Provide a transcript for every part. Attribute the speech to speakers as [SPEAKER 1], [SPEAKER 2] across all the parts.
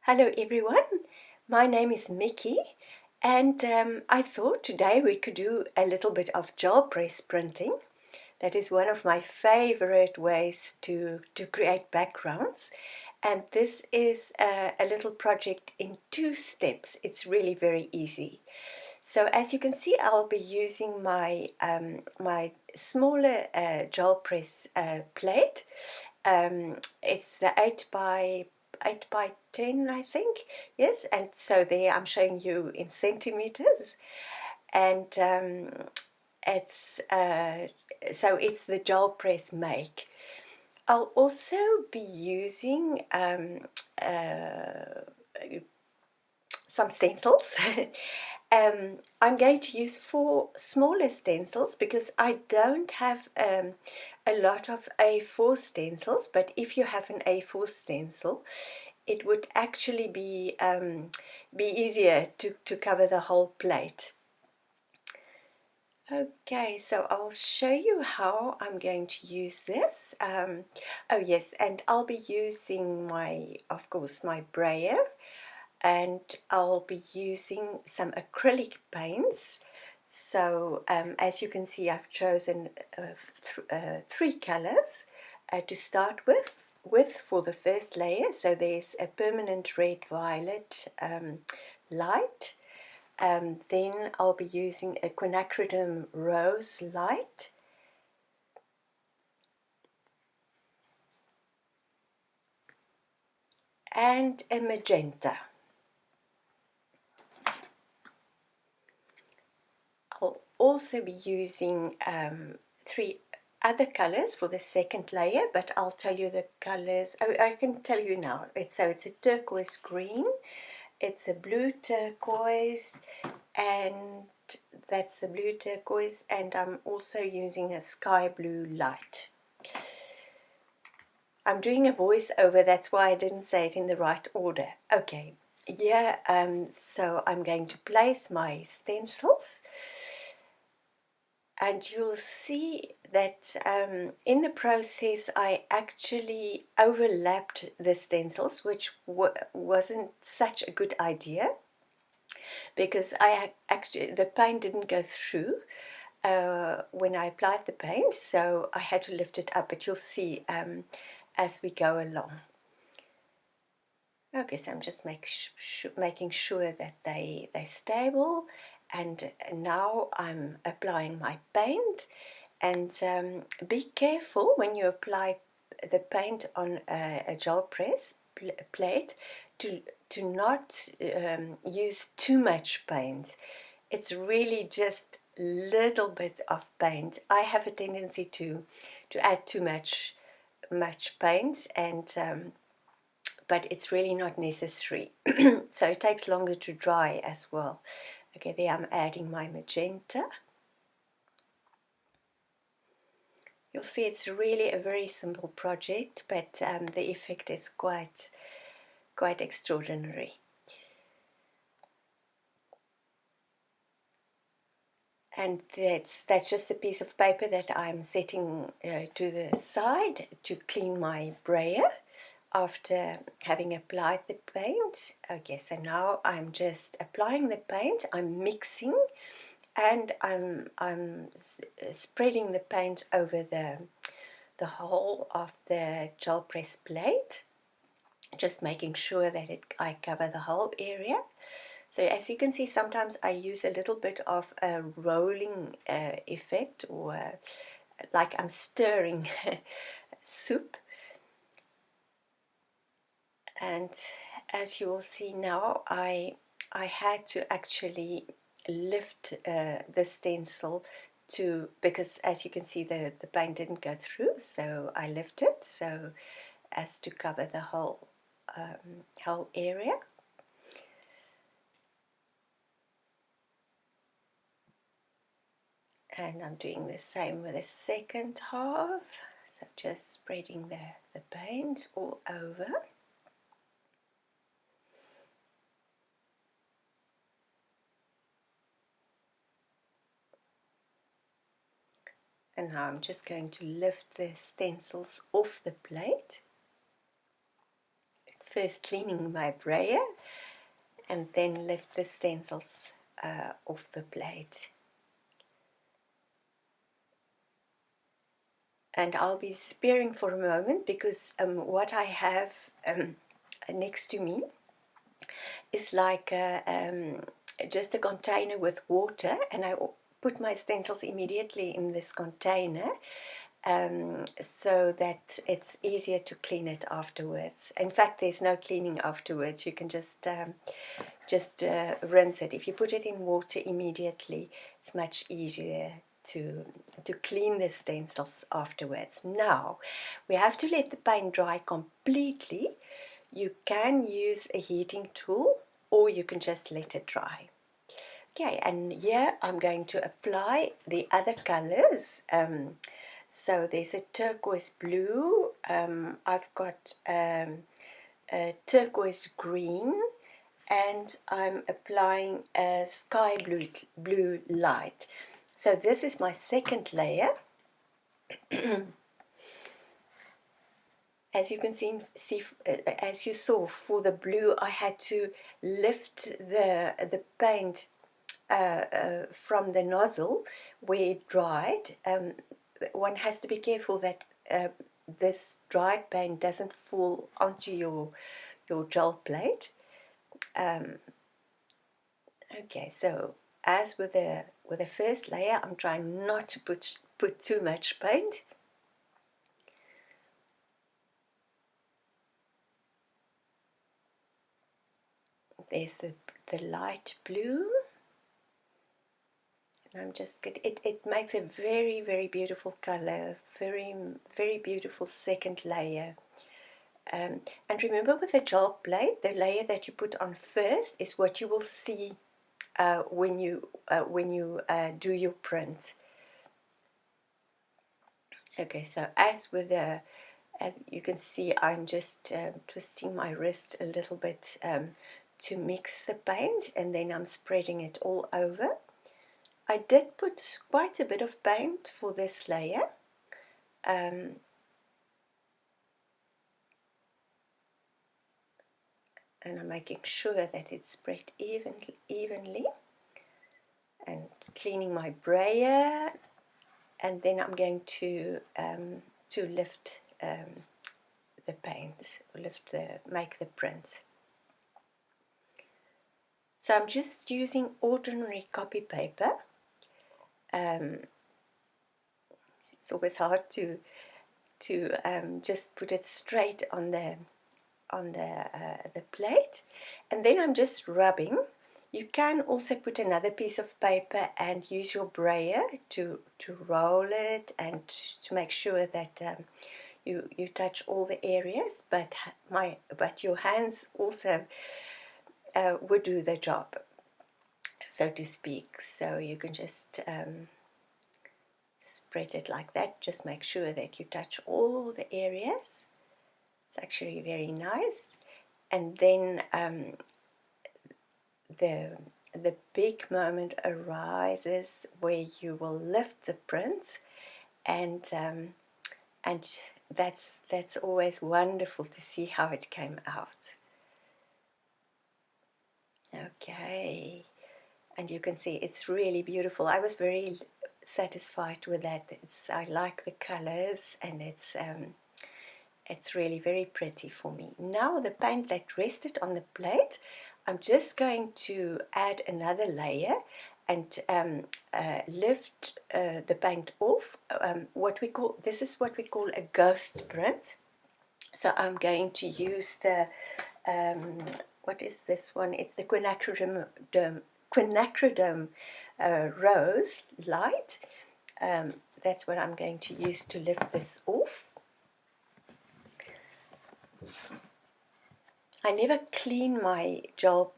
[SPEAKER 1] Hello everyone, my name is Mikki and I thought today we could do a little bit of gel press printing. That is one of my favorite ways to create backgrounds, and this is a little project in 2 steps. It's really very easy. So as you can see, I'll be using my smaller gel press plate. It's the 8 by 10, I think. Yes, and so there I'm showing you in centimeters, and it's so it's the gel press make. I'll also be using some stencils. I'm going to use 4 smaller stencils because I don't have a lot of A4 stencils, but if you have an A4 stencil, it would actually be easier to cover the whole plate. Okay, so I'll show you how I'm going to use this. Oh yes, and I'll be using of course, my brayer, and I'll be using some acrylic paints. So as you can see, I've chosen 3 colors to start with for the first layer. So there's a permanent red violet light. Then I'll be using a quinacridone rose light, and a magenta. I'll also be using 3 other colors for the second layer, but I'll tell you the colors. Oh, I can tell you now. It's a turquoise green, it's a blue turquoise, and that's a blue turquoise, and I'm also using a sky blue light. I'm doing a voiceover, that's why I didn't say it in the right order. Okay, yeah, so I'm going to place my stencils, and you'll see that in the process I actually overlapped the stencils, which wasn't such a good idea, because the paint didn't go through when I applied the paint, so I had to lift it up, but you'll see as we go along. Okay, so I'm just making sure that they're stable, and now I'm applying my paint. And be careful when you apply the paint on a gel press plate to not use too much paint. It's really just a little bit of paint. I have a tendency to add too much paint, and but it's really not necessary. So it takes longer to dry as well. Okay, there I'm adding my magenta. You'll see it's really a very simple project, but the effect is quite extraordinary. And that's just a piece of paper that I'm setting to the side to clean my brayer after having applied the paint. Okay, so now I'm just applying the paint, I'm mixing, and I'm spreading the paint over the whole of the gel press plate, just making sure that I cover the whole area. So as you can see, sometimes I use a little bit of a rolling effect, or like I'm stirring soup. And as you will see now, I had to actually lift the stencil because as you can see the paint didn't go through, so I lifted so as to cover the whole area. And I'm doing the same with the second half, so just spreading the paint all over. And now I'm just going to lift the stencils off the plate. It first cleaning my brayer and then lift the stencils off the plate. And I'll be sparing for a moment because what I have next to me is like just a container with water, and I put my stencils immediately in this container so that it's easier to clean it afterwards. In fact, there's no cleaning afterwards. You can just rinse it. If you put it in water immediately, it's much easier to clean the stencils afterwards. Now, we have to let the paint dry completely. You can use a heating tool or you can just let it dry. Okay, and here I'm going to apply the other colors. So there's a turquoise blue, I've got a turquoise green, and I'm applying a sky blue light. So this is my second layer. As you can see, as you saw for the blue, I had to lift the paint from the nozzle where it dried. One has to be careful that this dried paint doesn't fall onto your gel plate. Okay, so as with the first layer, I'm trying not to put too much paint. There's the light blue. And I'm just good. It makes a very beautiful color, very beautiful second layer. And remember, with the gel plate, the layer that you put on first is what you will see when you do your print. Okay, so as you can see, I'm just twisting my wrist a little bit to mix the paint, and then I'm spreading it all over. I did put quite a bit of paint for this layer. And I'm making sure that it's spread evenly, and cleaning my brayer, and then I'm going to lift the paint, make the print. So I'm just using ordinary copy paper. It's always hard to just put it straight on the plate, and then I'm just rubbing. You can also put another piece of paper and use your brayer to roll it and to make sure that you touch all the areas, but your hands also would do the job, so to speak. So you can just spread it like that. Just make sure that you touch all the areas. It's actually very nice. And then the big moment arises where you will lift the print, and that's always wonderful to see how it came out. Okay, and you can see it's really beautiful. I was very satisfied with that. I like the colors, and it's really very pretty for me. Now the paint that rested on the plate, I'm just going to add another layer and lift the paint off. This is what we call a ghost print. So I'm going to use the what is this one? It's the quinacridone rose light. That's what I'm going to use to lift this off. I never clean my gel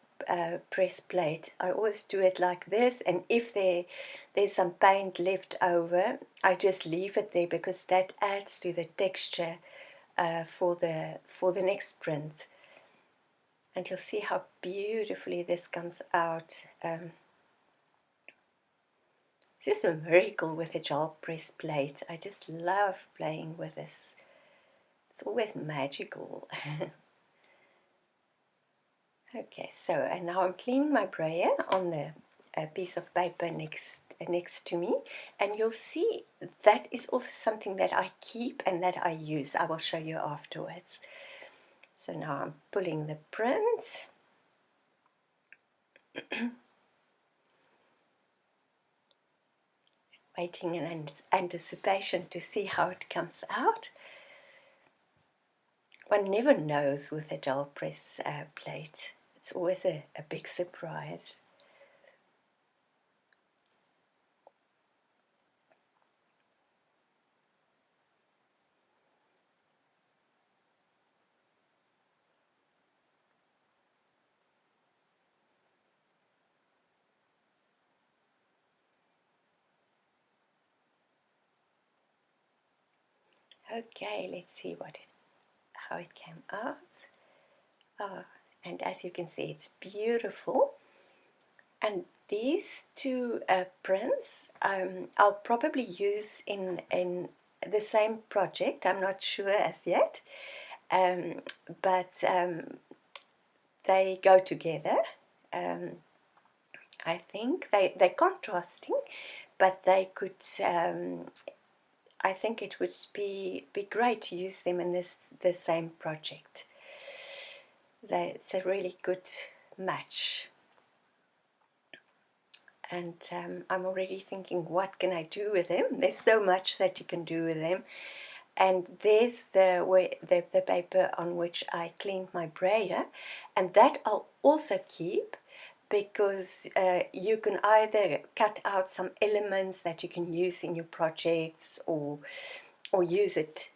[SPEAKER 1] press plate. I always do it like this, and if there's some paint left over, I just leave it there because that adds to the texture for the next print. And you'll see how beautifully this comes out. It's just a miracle with a gel press plate. I just love playing with this. It's always magical. Okay, so and now I'm cleaning my brayer on the piece of paper next to me, and you'll see that is also something that I keep and that I use. I will show you afterwards. So now I'm pulling the print. Waiting in anticipation to see how it comes out. One never knows with a gel press plate. It's always a big surprise. Okay, let's see how it came out. Oh, and as you can see, it's beautiful. And these two prints I'll probably use in the same project. I'm not sure as yet, but they go together. I think they're contrasting, but they could. I think it would be great to use them in the same project. It's a really good match. And I'm already thinking, what can I do with them? There's so much that you can do with them. And there's the paper on which I cleaned my brayer, and that I'll also keep, because you can either cut out some elements that you can use in your projects, or use it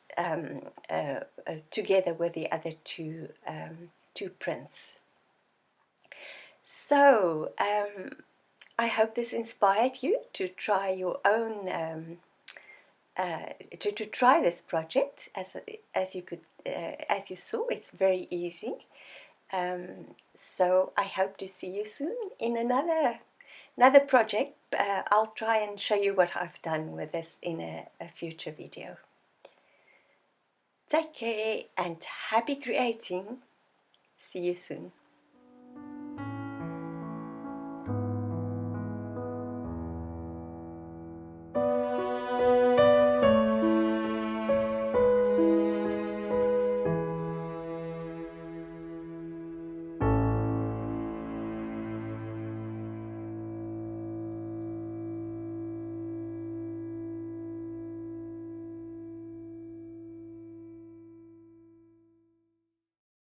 [SPEAKER 1] together with the other two prints. So I hope this inspired you to try your own to try this project. As you saw, it's very easy. So I hope to see you soon in another project. I'll try and show you what I've done with this in a future video. Take care and happy creating. See you soon.